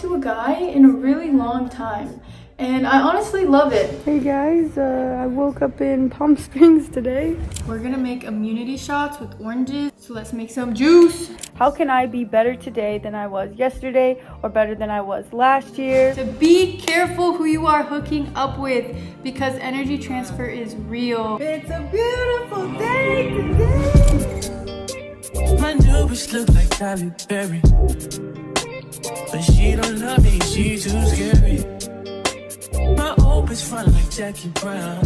to a guy in a really long time, and I honestly love it. Hey guys, I woke up in Palm Springs today. We're gonna make immunity shots with oranges, so let's make some juice. How can I be better today than I was yesterday, or better than I was last year? To be careful who you are hooking up with, because energy transfer is real. It's a beautiful day today. My new bitch look like Tyler Perry, but she don't love me, she too scary. My old bitch fun like Jackie Brown.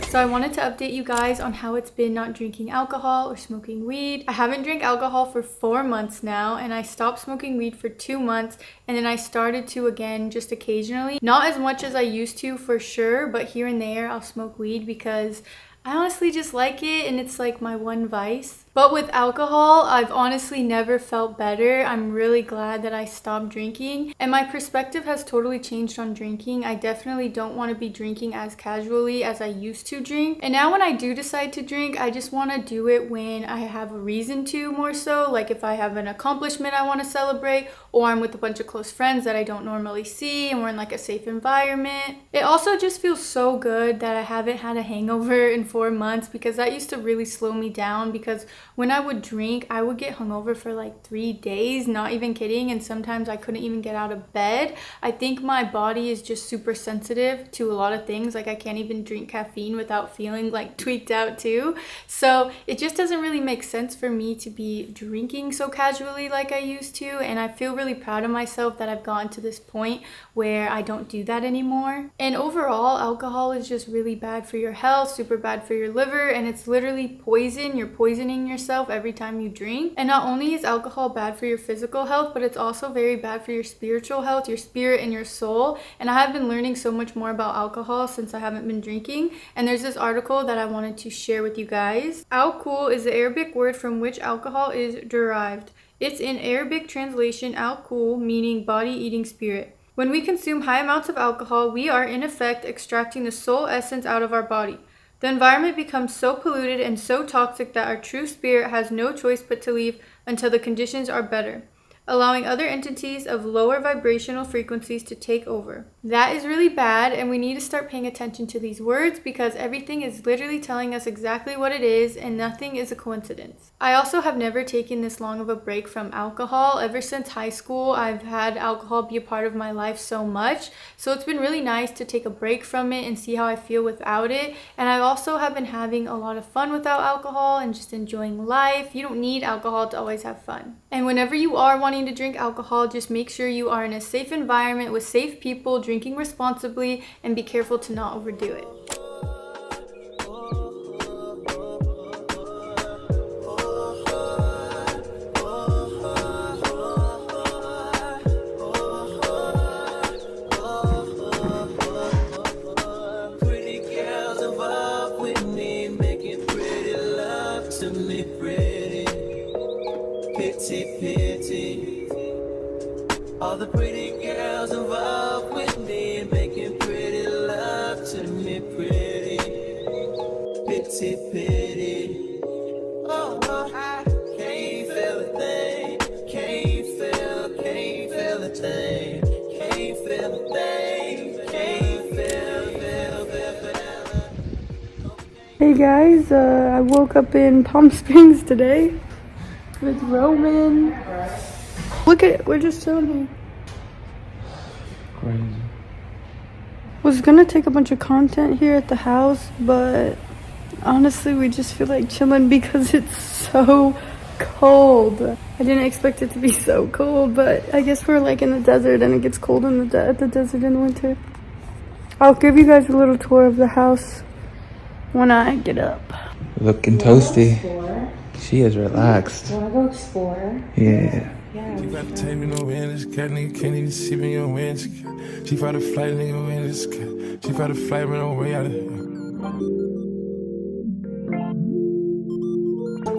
So I wanted to update you guys on how it's been not drinking alcohol or smoking weed. I haven't drank alcohol for 4 months now, and I stopped smoking weed for 2 months, and then I started to again just occasionally. Not as much as I used to for sure, but here and there I'll smoke weed because I honestly just like it, and it's like my one vice. But with alcohol, I've honestly never felt better. I'm really glad that I stopped drinking, and my perspective has totally changed on drinking. I definitely don't want to be drinking as casually as I used to drink. And now when I do decide to drink, I just want to do it when I have a reason to, more so. Like if I have an accomplishment I want to celebrate, or I'm with a bunch of close friends that I don't normally see, and we're in like a safe environment. It also just feels so good that I haven't had a hangover in 4 months, because that used to really slow me down, because when I would drink, I would get hungover for like 3 days, not even kidding, and sometimes I couldn't even get out of bed. I think my body is just super sensitive to a lot of things. Like I can't even drink caffeine without feeling like tweaked out too. So it just doesn't really make sense for me to be drinking so casually like I used to, and I feel really proud of myself that I've gotten to this point where I don't do that anymore. And overall, alcohol is just really bad for your health, super bad for your liver, and it's literally poison. You're poisoning yourself every time you drink. And not only is alcohol bad for your physical health, but it's also very bad for your spiritual health, your spirit and your soul. And I have been learning so much more about alcohol since I haven't been drinking, and there's this article that I wanted to share with you guys. Al-Kul is the Arabic word from which alcohol is derived. It's in Arabic translation Al-Kul, meaning body-eating spirit. When we consume high amounts of alcohol, we are in effect extracting the soul essence out of our body. The environment becomes so polluted and so toxic that our true spirit has no choice but to leave until the conditions are better, allowing other entities of lower vibrational frequencies to take over. That is really bad, and we need to start paying attention to these words, because everything is literally telling us exactly what it is, and nothing is a coincidence. I also have never taken this long of a break from alcohol. Ever since high school, I've had alcohol be a part of my life so much, so it's been really nice to take a break from it and see how I feel without it. And I also have been having a lot of fun without alcohol and just enjoying life. You don't need alcohol to always have fun. And whenever you are wanting to drink alcohol, just make sure you are in a safe environment with safe people, drinking responsibly, and be careful to not overdo it. Pretty girls involved with me, making pretty love to me, pretty. Pity, pity. All the pretty girls involved with me, making pretty love to me, pretty. Pity, pity. Oh, I can't feel a thing. Can't feel a thing. Can't feel a thing. Can't feel. Hey guys, I woke up in Palm Springs today with Roman. Look at it, we're just chilling here. Crazy. Was gonna take a bunch of content here at the house, but honestly we just feel like chilling because it's so cold. I didn't expect it to be so cold, but I guess we're like in the desert, and it gets cold in the desert in the winter. I'll give you guys a little tour of the house when I get up. Looking toasty. She is relaxed. Wanna go explore? Yeah. She about to take me no in this cat, nigga can't even see me on wind. She fight a flight, nigga in this cat. She fight a flight, run away out of here.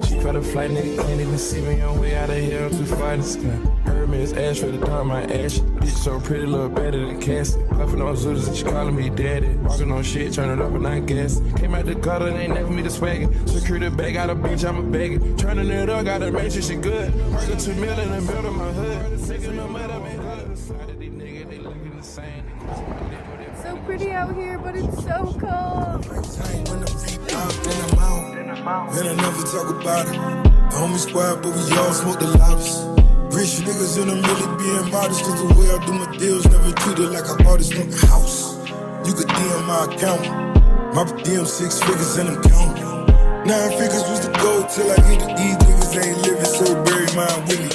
She fight a flight, nigga can't even see me on way out of here. I'm too far in the sky. Hermes ash for the dark, my ash. Bitch so pretty, look better than Cassie. Puffin' on Zooters and she calling me daddy. Walking on shit, turn it up and I guess. Came out the gutter and ain't never me the swaggin'. Security bag out a beach, I'm a begging. Turning it up, gotta make sure she good. Working 2 million in the middle of my hood. Taking no matter, man. So pretty out here, but it's so cold. Man, I never talk about it. Homie squad, but we all smoke the loudest. Rich niggas in the middle being modest, cause the way I do my deals never treated like I bought this nigga house. You could DM my account. My DM 6 figures and I'm counting. 9 figures was the goal till I hit it. These niggas ain't living, so bury mine with me.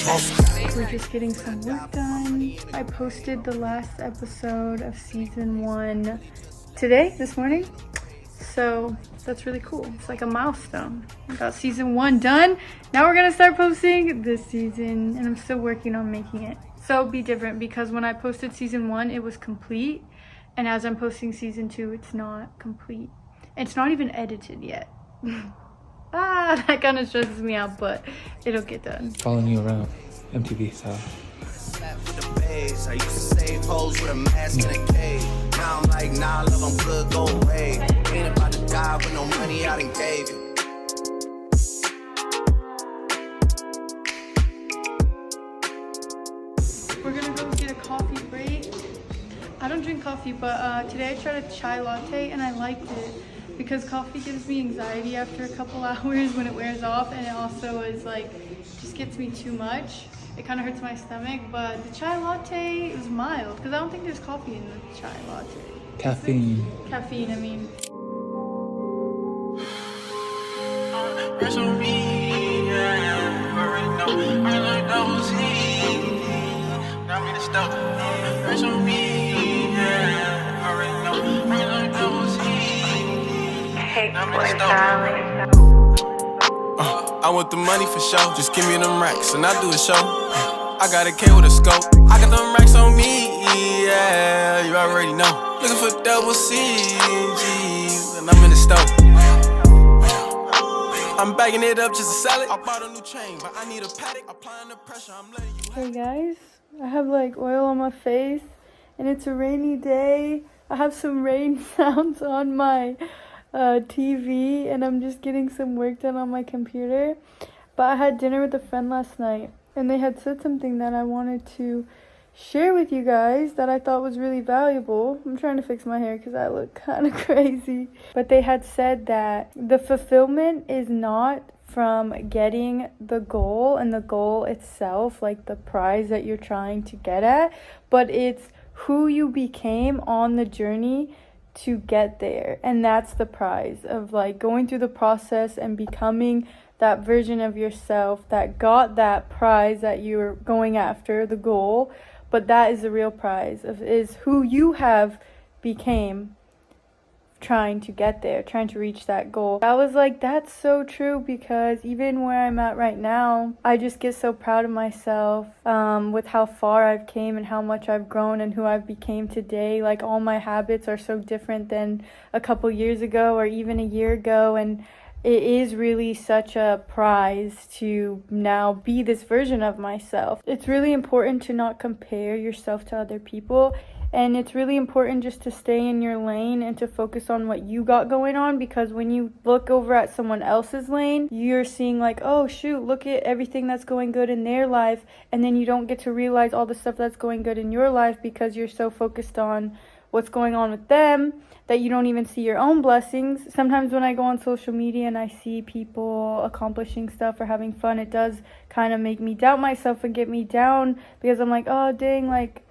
We're just getting some work done. I posted the last episode of season 1 today, this morning. So that's really cool. It's like a milestone. We got season 1 done. Now we're gonna start posting this season, and I'm still working on making it. So it'll be different because when I posted season 1, it was complete. And as I'm posting season 2, it's not complete. It's not even edited yet. That kind of stresses me out, but it'll get done. Following you around, MTV style. I used to save hoes with a mask and a cave. Now I'm like, nah, love, I'm good, go away. Ain't about to die with no money I done gave you. We're gonna go get a coffee break. I don't drink coffee, but today I tried a chai latte and I liked it because coffee gives me anxiety after a couple hours when it wears off, and it also is like, just gets me too much. It kind of hurts my stomach, but the chai latte is mild because I don't think there's coffee in the chai latte. Caffeine. Caffeine, I mean. Press on me, yeah. Already know. I like those now me the stuff. Press on me, yeah. Already know. I like those now me the stuff. I want the money for show. Just give me them racks and I do a show. I got a K with a scope. I got them racks on me, yeah. You already know. Looking for double CG, and I'm in the stove. I'm bagging it up just to sell it. I bought a new chain, but I need a paddock. Applying the pressure, I'm letting you. Hey guys, I have like oil on my face and it's a rainy day. I have some rain sounds on my TV, and I'm just getting some work done on my computer. But I had dinner with a friend last night, and they had said something that I wanted to share with you guys that I thought was really valuable. I'm trying to fix my hair because I look kind of crazy. But they had said that the fulfillment is not from getting the goal and the goal itself, like the prize that you're trying to get at, but it's who you became on the journey to get there. And that's the prize of like going through the process and becoming that version of yourself that got that prize that you're going after, the goal. But that is the real prize, is who you have became trying to get there, trying to reach that goal. I was like, that's so true, because even where I'm at right now, I just get so proud of myself with how far I've came and how much I've grown and who I've became today. Like, all my habits are so different than a couple years ago or even a year ago, and it is really such a prize to now be this version of myself. It's really important to not compare yourself to other people. And it's really important just to stay in your lane and to focus on what you got going on, because when you look over at someone else's lane, you're seeing like, oh shoot, look at everything that's going good in their life, and then you don't get to realize all the stuff that's going good in your life because you're so focused on what's going on with them that you don't even see your own blessings. Sometimes when I go on social media and I see people accomplishing stuff or having fun, it does kind of make me doubt myself and get me down, because I'm like, oh dang, like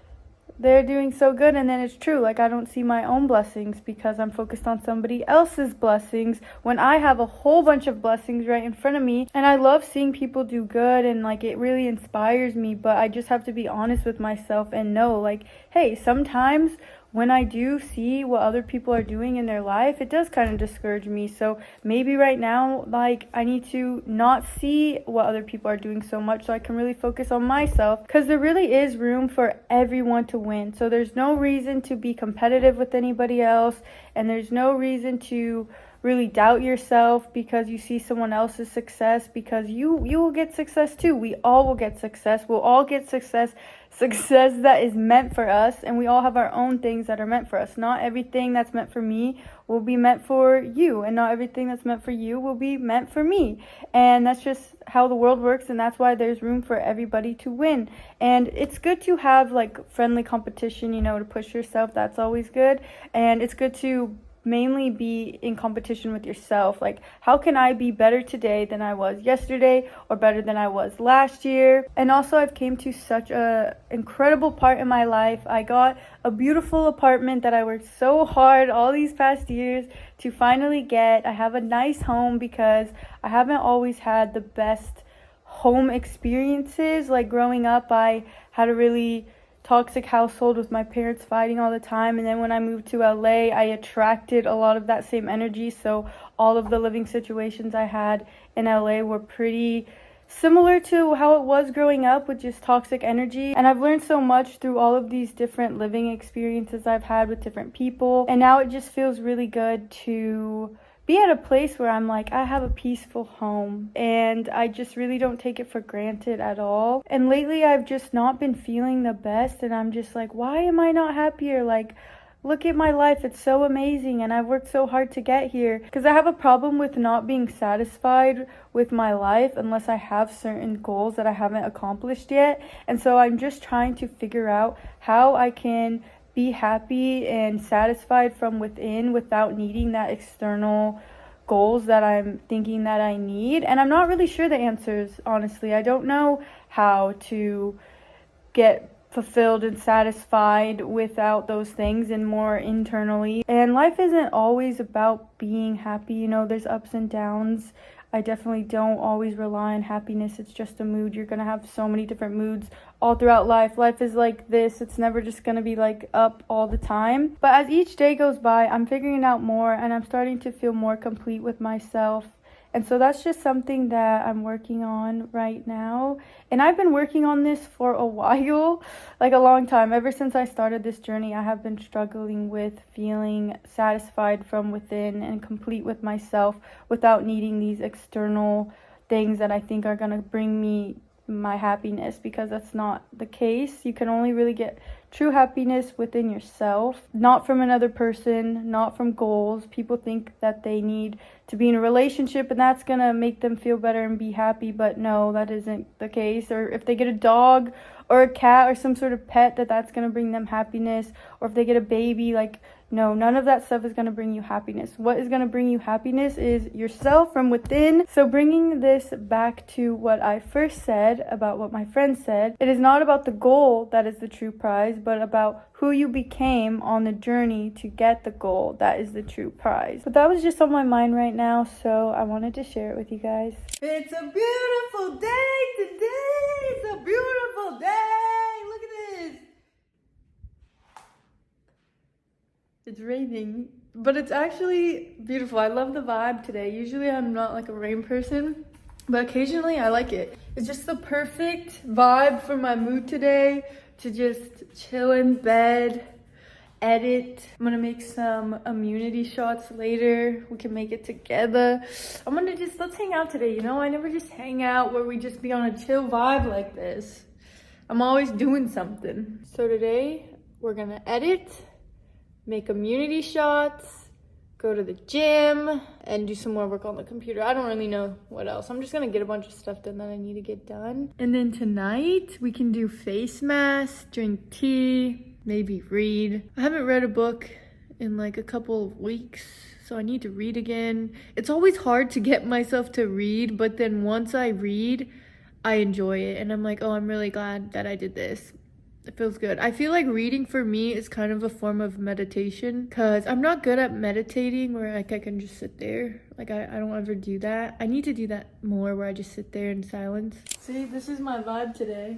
they're doing so good. And then it's true, like I don't see my own blessings because I'm focused on somebody else's blessings when I have a whole bunch of blessings right in front of me. And I love seeing people do good, and like it really inspires me, but I just have to be honest with myself and know like, hey, sometimes when I do see what other people are doing in their life, it does kind of discourage me. So maybe right now, like, I need to not see what other people are doing so much so I can really focus on myself, because there really is room for everyone to win. So there's no reason to be competitive with anybody else, and there's no reason to really doubt yourself because you see someone else's success, because you will get success too. We all will get success. We'll all get success success that is meant for us, and we all have our own things that are meant for us. Not everything that's meant for me will be meant for you, and not everything that's meant for you will be meant for me. And that's just how the world works, and that's why there's room for everybody to win. And it's good to have like friendly competition, you know, to push yourself. That's always good. And it's good to mainly be in competition with yourself. Like, how can I be better today than I was yesterday, or better than I was last year? And also, I've came to such a incredible part in my life. I got a beautiful apartment that I worked so hard all these past years to finally get. I have a nice home because I haven't always had the best home experiences. Like growing up, I had a really toxic household with my parents fighting all the time, and then when I moved to LA, I attracted a lot of that same energy. So all of the living situations I had in LA were pretty similar to how it was growing up, with just toxic energy. And I've learned so much through all of these different living experiences I've had with different people, and now it just feels really good to be at a place where I'm like, I have a peaceful home, and I just really don't take it for granted at all. And lately I've just not been feeling the best, and I'm just like, why am I not happier? Like, look at my life, it's so amazing, and I've worked so hard to get here. Because I have a problem with not being satisfied with my life unless I have certain goals that I haven't accomplished yet. And so I'm just trying to figure out how I can be happy and satisfied from within without needing that external goals that I'm thinking that I need. And I'm not really sure the answers, honestly. I don't know how to get fulfilled and satisfied without those things and more internally. And life isn't always about being happy, you know, there's ups and downs. I definitely don't always rely on happiness. It's just a mood. You're gonna have so many different moods all throughout life. Life is like this. It's never just gonna be like up all the time. But as each day goes by, I'm figuring out more, and I'm starting to feel more complete with myself. And so that's just something that I'm working on right now. And I've been working on this for a while, like a long time. Ever since I started this journey, I have been struggling with feeling satisfied from within and complete with myself without needing these external things that I think are going to bring me my happiness, because that's not the case. You can only really get true happiness within yourself, not from another person, not from goals. People think that they need to be in a relationship and that's gonna make them feel better and be happy, but no, that isn't the case. Or if they get a dog or a cat or some sort of pet, that's gonna bring them happiness. Or if they get a baby, like, no, none of that stuff is going to bring you happiness. What is going to bring you happiness is yourself from within. So bringing this back to what I first said about what my friend said, it is not about the goal that is the true prize, but about who you became on the journey to get the goal. That is the true prize. But that was just on my mind right now, so I wanted to share it with you guys. It's a beautiful day today. It's a beautiful day. Look at this. It's raining, but it's actually beautiful. I love the vibe today. Usually I'm not like a rain person, but occasionally I like it. It's just the perfect vibe for my mood today, to just chill in bed, edit. I'm gonna make some immunity shots later. We can make it together. Let's hang out today, you know? I never just hang out where we just be on a chill vibe like this. I'm always doing something. So today we're gonna edit, make immunity shots, go to the gym, and do some more work on the computer. I don't really know what else. I'm just gonna get a bunch of stuff done that I need to get done. And then tonight, we can do face masks, drink tea, maybe read. I haven't read a book in like a couple of weeks, so I need to read again. It's always hard to get myself to read, but then once I read, I enjoy it. And I'm like, oh, I'm really glad that I did this. It feels good. I feel like reading for me is kind of a form of meditation, because I'm not good at meditating where like I can just sit there. Like I don't ever do that. I need to do that more, where I just sit there in silence. See, this is my vibe today.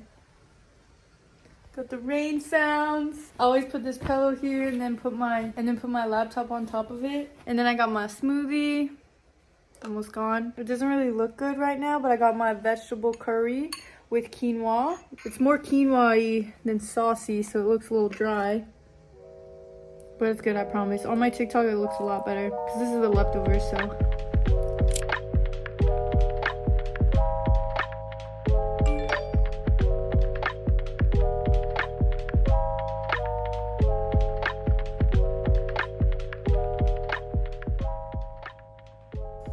Got the rain sounds. I always put this pillow here and then put my laptop on top of it. And then I got my smoothie. Almost gone. It doesn't really look good right now, but I got my vegetable curry with quinoa. It's more quinoa-y than saucy, so it looks a little dry. But it's good, I promise. On my TikTok, it looks a lot better, because this is the leftovers, so.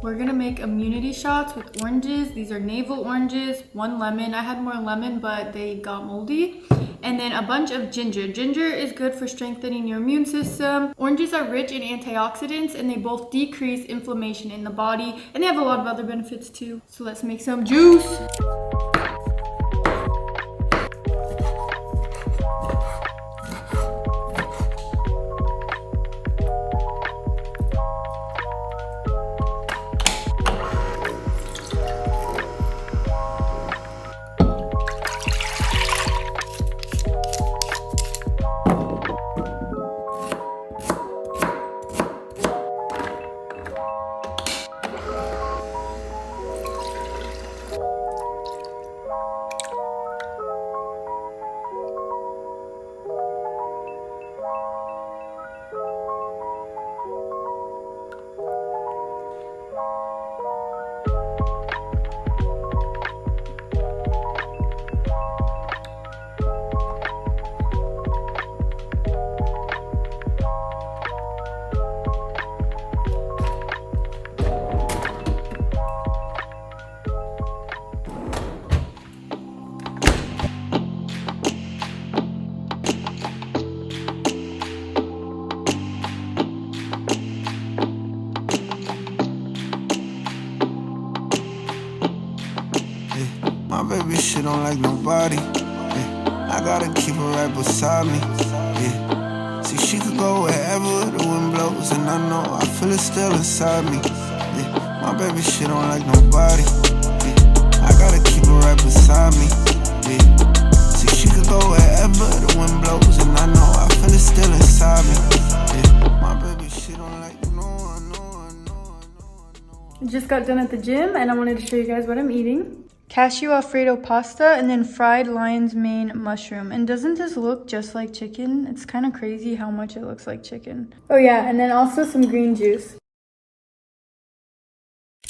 We're gonna make immunity shots with oranges. These are navel oranges, 1 lemon. I had more lemon, but they got moldy. And then a bunch of ginger. Ginger is good for strengthening your immune system. Oranges are rich in antioxidants and they both decrease inflammation in the body. And they have a lot of other benefits too. So let's make some juice. My baby, she don't like nobody. Yeah. I gotta keep her right beside me. Yeah. See, she could go wherever the wind blows, and I know I feel it still inside me. Yeah. My baby, she don't like nobody. Yeah. I gotta keep her right beside me. Yeah. See, she could go wherever the wind blows, and I know I feel it still inside me. Yeah. My baby, she don't like no one, no one, no one, no one, no one. Just got done at the gym and I wanted to show you guys what I'm eating. Cashew Alfredo pasta and then fried lion's mane mushroom. And doesn't this look just like chicken? It's kind of crazy how much it looks like chicken. Oh yeah, and then also some green juice.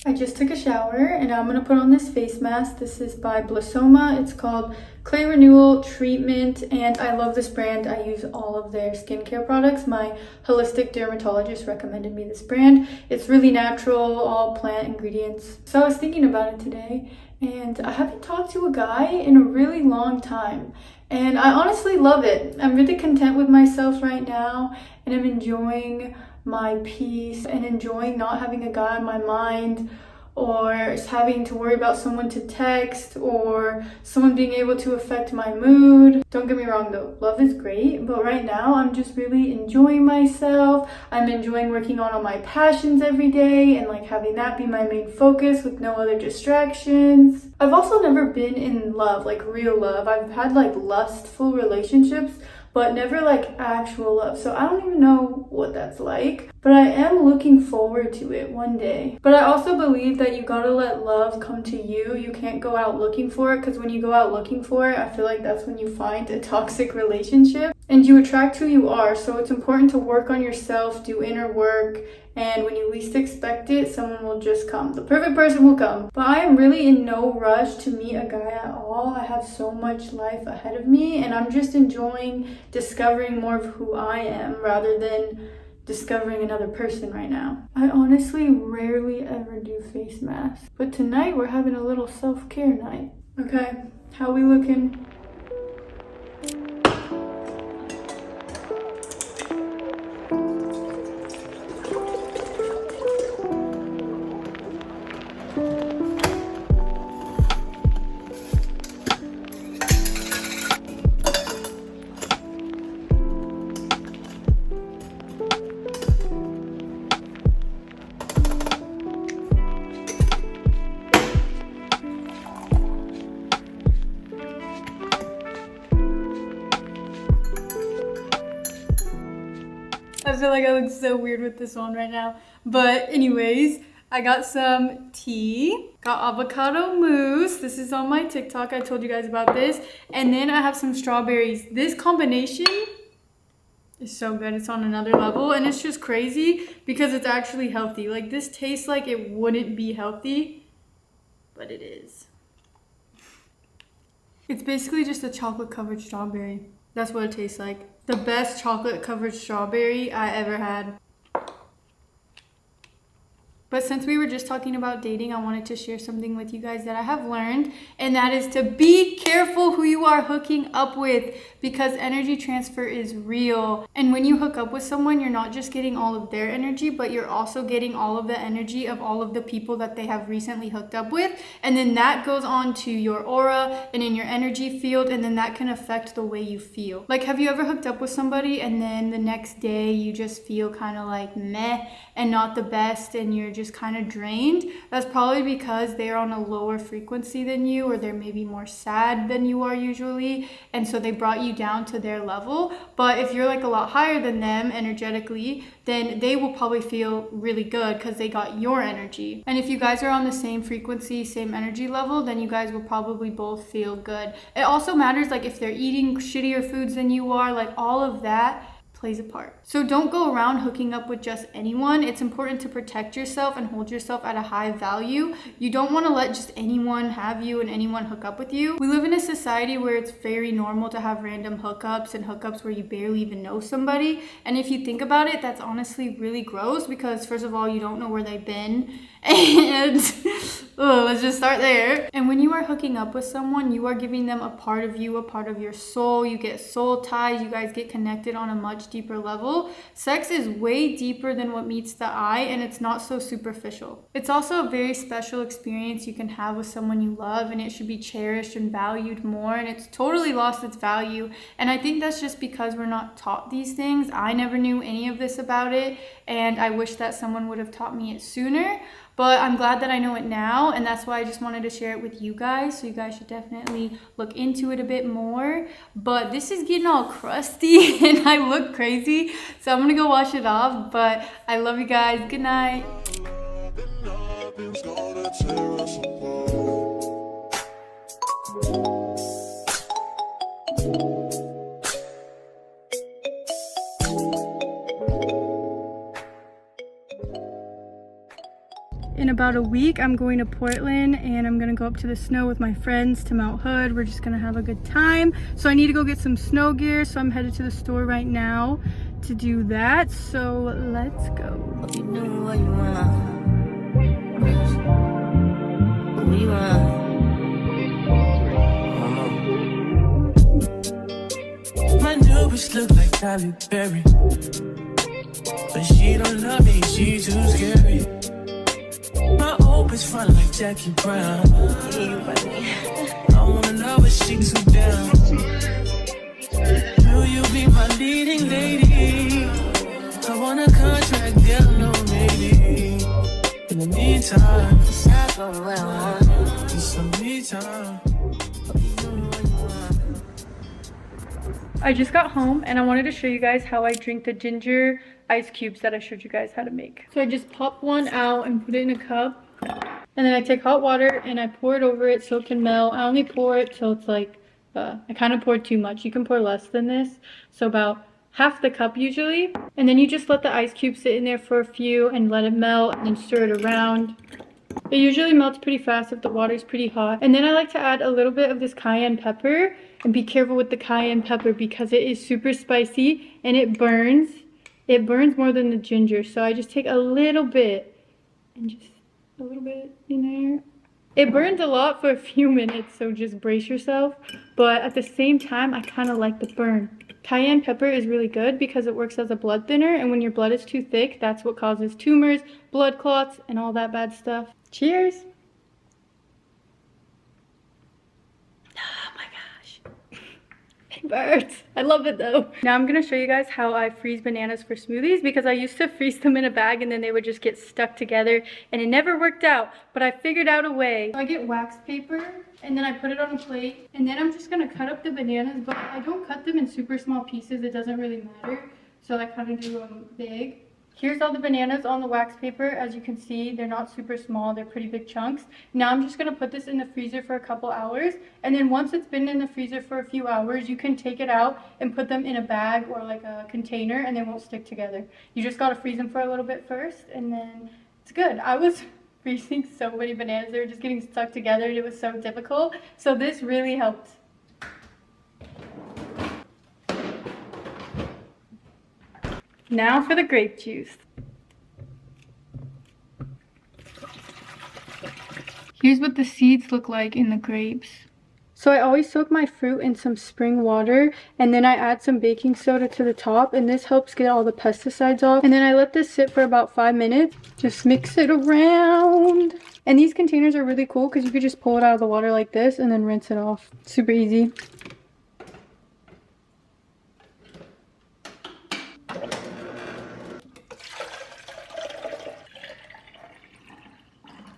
I just took a shower and I'm going to put on this face mask. This is by Blasoma. It's called Clay Renewal Treatment and I love this brand. I use all of their skincare products. My holistic dermatologist recommended me this brand. It's really natural, all plant ingredients. So I was thinking about it today and I haven't talked to a guy in a really long time. And I honestly love it. I'm really content with myself right now and I'm enjoying my peace and enjoying not having a guy on my mind or having to worry about someone to text or someone being able to affect my mood. Don't get me wrong though, love is great, but right now I'm just really enjoying myself. I'm enjoying working on all my passions every day and like having that be my main focus with no other distractions. I've also never been in love, like real love. I've had like lustful relationships, but never like actual love. So I don't even know what that's like, but I am looking forward to it one day. But I also believe that you gotta let love come to you. You can't go out looking for it, because when you go out looking for it, I feel like that's when you find a toxic relationship and you attract who you are. So it's important to work on yourself, do inner work, and when you least expect it, someone will just come. The perfect person will come. But I am really in no rush to meet a guy at all. I have so much life ahead of me and I'm just enjoying discovering more of who I am rather than discovering another person right now. I honestly rarely ever do face masks, but tonight we're having a little self-care night. Okay, how we looking? I feel like I look so weird with this on right now. But anyways, I got some tea, got avocado mousse. This is on my TikTok. I told you guys about this. And then I have some strawberries. This combination is so good. It's on another level. And it's just crazy because it's actually healthy. Like this tastes like it wouldn't be healthy, but it is. It's basically just a chocolate covered strawberry. That's what it tastes like. The best chocolate covered strawberry I ever had. But since we were just talking about dating, I wanted to share something with you guys that I have learned, and that is to be careful who you are hooking up with, because energy transfer is real. And when you hook up with someone, you're not just getting all of their energy, but you're also getting all of the energy of all of the people that they have recently hooked up with. And then that goes on to your aura and in your energy field, and then that can affect the way you feel. Like, have you ever hooked up with somebody and then the next day you just feel kind of like meh and not the best, and you're just kind of drained? That's probably because they're on a lower frequency than you, or they're maybe more sad than you are usually, and so they brought you down to their level. But if you're like a lot higher than them energetically, then they will probably feel really good because they got your energy. And if you guys are on the same frequency, same energy level, then you guys will probably both feel good. It also matters like if they're eating shittier foods than you are, like all of that plays a part. So don't go around hooking up with just anyone. It's important to protect yourself and hold yourself at a high value. You don't want to let just anyone have you and anyone hook up with you. We live in a society where it's very normal to have random hookups and hookups where you barely even know somebody. And if you think about it, that's honestly really gross, because first of all, you don't know where they've been. And let's just start there. And when you are hooking up with someone, you are giving them a part of you, a part of your soul. You get soul ties. You guys get connected on a much deeper level. Sex is way deeper than what meets the eye, and it's not so superficial. It's also a very special experience you can have with someone you love, and it should be cherished and valued more, and it's totally lost its value. And I think that's just because we're not taught these things. I never knew any of this about it, and I wish that someone would have taught me it sooner. But I'm glad that I know it now, and that's why I just wanted to share it with you guys. So you guys should definitely look into it a bit more. But this is getting all crusty and I look crazy, so I'm gonna go wash it off. But I love you guys. Good night. In about a week, I'm going to Portland, and I'm gonna go up to the snow with my friends to Mount Hood. We're just gonna have a good time. So I need to go get some snow gear, so I'm headed to the store right now to do that. So let's go. You know what you want. What you want. My new bitch look like Halle Berry, but she don't love me, she too scary. My old bitch fun like Jackie Brown. I wanna know if she too down. Will you be my leading lady? I want a contract, girl, no maybe. In the meantime, Stop going well, huh? need some me time. I just got home and I wanted to show you guys how I drink the ginger ice cubes that I showed you guys how to make. So I just pop one out and put it in a cup, and then I take hot water and I pour it over it so it can melt. I only pour it so it's like, I kind of poured too much. You can pour less than this, so about half the cup usually. And then you just let the ice cube sit in there for a few and let it melt, and then stir it around. It usually melts pretty fast if the water's pretty hot. And then I like to add a little bit of this cayenne pepper, and be careful with the cayenne pepper because it is super spicy and it burns. It burns more than the ginger, so I just take a little bit and just a little bit in there. It burns a lot for a few minutes, so just brace yourself. But at the same time, I kind of like the burn. Cayenne pepper is really good because it works as a blood thinner, and when your blood is too thick, that's what causes tumors, blood clots, and all that bad stuff. Cheers! Birds. I love it though. Now I'm gonna show you guys how I freeze bananas for smoothies, because I used to freeze them in a bag and then they would just get stuck together and it never worked out, but I figured out a way. So I get wax paper and then I put it on a plate, and then I'm just gonna cut up the bananas, but I don't cut them in super small pieces. It doesn't really matter, so I kind of do them big. Here's all the bananas on the wax paper. As you can see, they're not super small, they're pretty big chunks. Now I'm just gonna put this in the freezer for a couple hours, and then once it's been in the freezer for a few hours, you can take it out and put them in a bag or like a container, and they won't stick together. You just gotta freeze them for a little bit first, and then it's good. I was freezing so many bananas, they were just getting stuck together and it was so difficult. So this really helped. Now for the grape juice. Here's what the seeds look like in the grapes. So I always soak my fruit in some spring water, and then I add some baking soda to the top, and this helps get all the pesticides off. And then I let this sit for about 5 minutes. Just mix it around. And these containers are really cool because you could just pull it out of the water like this and then rinse it off. Super easy.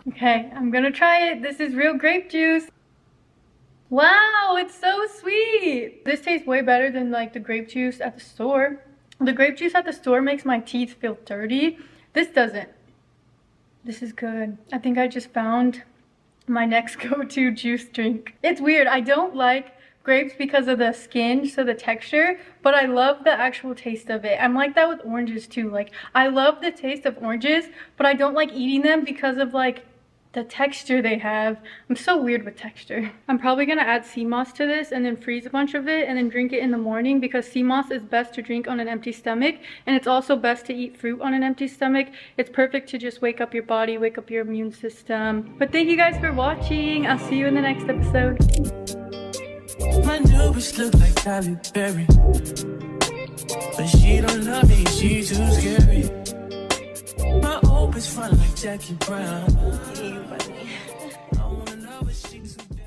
Okay, I'm gonna try it. This is real grape juice. Wow, it's so sweet. This tastes way better than like the grape juice at the store. The grape juice at the store makes my teeth feel dirty. This doesn't. This is good. I think I just found my next go-to juice drink. It's weird. I don't like grapes because of the skin, so the texture, but I love the actual taste of it. I'm like that with oranges too. Like, I love the taste of oranges, but I don't like eating them because of like the texture they have. I'm so weird with texture. I'm probably gonna add sea moss to this and then freeze a bunch of it and then drink it in the morning, because sea moss is best to drink on an empty stomach, and it's also best to eat fruit on an empty stomach. It's perfect to just wake up your body, wake up your immune system. But thank you guys for watching. I'll see you in the next episode. My new bitch look like Halle Berry, but she don't love me, she too scary. My old bitch fun like Jackie Brown. I wanna know what she too